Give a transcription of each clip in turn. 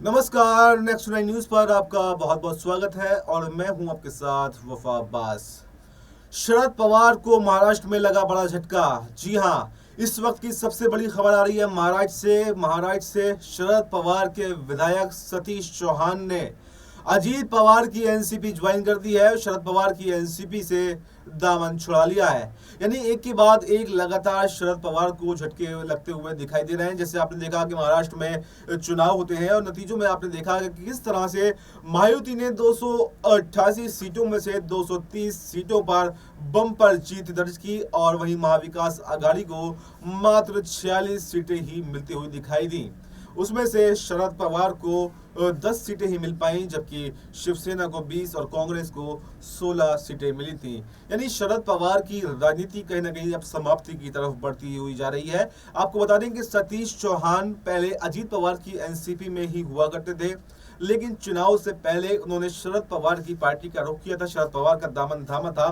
नमस्कार, next nine news पर आपका बहुत बहुत स्वागत है और मैं हूं आपके साथ वफा अब्बास। शरद पवार को महाराष्ट्र में लगा बड़ा झटका। जी हां, इस वक्त की सबसे बड़ी खबर आ रही है महाराष्ट्र से शरद पवार के विधायक सतीश चौहान ने अजीत पवार की एनसीपी ज्वाइन कर दी है। शरद पवार की एनसीपी से दामन छुड़ा लिया है। यानी एक के बाद एक लगातार शरद पवार को झटके लगते हुए दिखाई दे रहे हैं। जैसे आपने देखा कि महाराष्ट्र में चुनाव होते हैं और नतीजों में आपने देखा कि किस तरह से मायावती ने 288 सीटों में से 230 सीटों पर बम्पर जीत दर्ज की और वहीं महाविकास आघाड़ी को मात्र 46 सीटें ही मिलती हुई दिखाई दी। उसमें से शरद पवार को 10 सीटें ही मिल पाई, जबकि शिवसेना को 20 और कांग्रेस को 16 सीटें मिली थी। यानी शरद पवार की राजनीति कहीं ना कहीं अब समाप्ति की तरफ बढ़ती हुई जा रही है। आपको बता दें कि सतीश चौहान पहले अजीत पवार की एनसीपी में ही हुआ करते थे, लेकिन चुनाव से पहले उन्होंने शरद पवार की पार्टी का रुख किया था, शरद पवार का दामन थामा था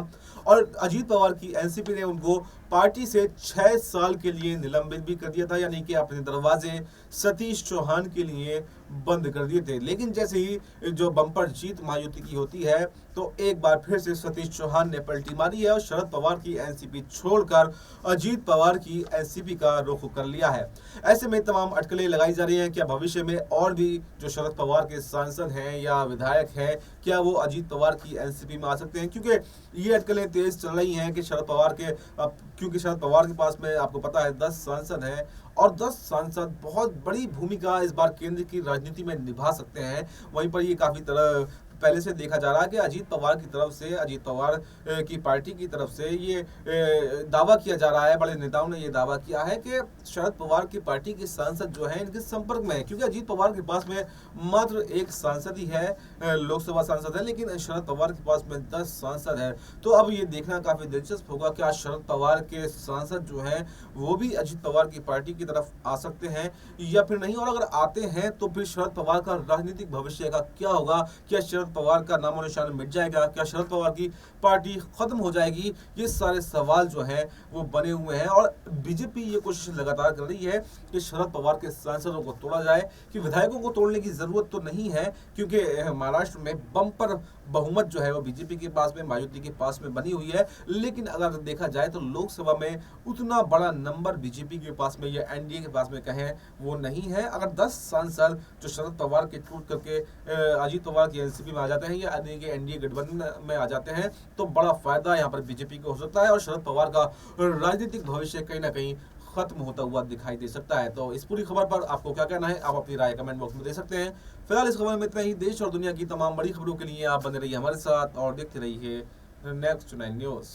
और अजीत पवार की एनसीपी ने उनको पार्टी से 6 साल के लिए निलंबित भी कर दिया था। यानी कि अपने दरवाजे सतीश चौहान के लिए बंद कर दिए थे। लेकिन जैसे ही जो बम्पर जीत मायावती की होती है तो एक बार फिर से सतीश चौहान ने पलटी मारी है और शरद पवार की एनसीपी छोड़कर अजीत पवार की एनसीपी का रुख कर लिया है। ऐसे में तमाम अटकलें लगाई जा रही हैं, क्या भविष्य में और भी जो शरद पवार के सांसद हैं या विधायक हैं, क्या वो अजीत पवार की एनसीपी में आ सकते हैं? क्योंकि ये अटकलें तेज चल रही हैं कि क्योंकि शरद पवार के पास में आपको पता है 10 सांसद हैं और 10 सांसद बहुत बड़ी भूमिका इस बार केंद्र की राजनीति में निभा सकते हैं। वहीं पर ये काफी तरह पहले से देखा जा रहा है कि अजीत पवार की तरफ से, अजीत पवार की पार्टी की तरफ से ये दावा किया जा रहा है, बड़े नेताओं ने ये दावा किया है कि शरद पवार की पार्टी के सांसद जो हैं इनके संपर्क में है। क्योंकि अजीत पवार के पास में मात्र एक सांसद ही है, लोकसभा सांसद है, लेकिन शरद पवार के पास में 10 सांसद है। तो अब ये देखना काफी दिलचस्प होगा कि आज शरद पवार के सांसद जो हैं वो भी अजीत पवार की पार्टी की तरफ आ सकते हैं या फिर नहीं, और अगर आते हैं तो फिर शरद पवार का राजनीतिक भविष्य का क्या होगा? क्या शरद पवार का नामो निशान मिट जाएगा? क्या शरद पवार की पार्टी खत्म हो जाएगी? ये सारे सवाल जो हैं वो बने हुए हैं और बीजेपी ये कोशिश लगातार कर रही है कि शरद पवार के सांसदों को तोड़ा जाए। कि विधायकों को तोड़ने की जरूरत तो नहीं है, क्योंकि महाराष्ट्र में बम्पर बहुमत जो है वो बीजेपी के पास में, मायावती के पास में बनी हुई है। लेकिन अगर देखा जाए तो लोकसभा में उतना बड़ा नंबर बीजेपी के पास में या एनडीए के पास में कहें वो नहीं है। अगर 10 सांसद जो शरद पवार के टूट करके अजीत पवार की एनसीपी में आ जाते हैं या एनडीए गठबंधन में आ जाते हैं तो बड़ा फायदा यहाँ पर बीजेपी को हो सकता है और शरद पवार का राजनीतिक भविष्य कहीं ना कहीं खत्म होता हुआ दिखाई दे सकता है। तो इस पूरी खबर पर आपको क्या कहना है, आप अपनी राय कमेंट बॉक्स में दे सकते हैं। फिलहाल इस खबर में इतना ही। देश और दुनिया की तमाम बड़ी खबरों के लिए आप बने रहिए हमारे साथ और देखते रहिए नेक्स्ट 9 न्यूज।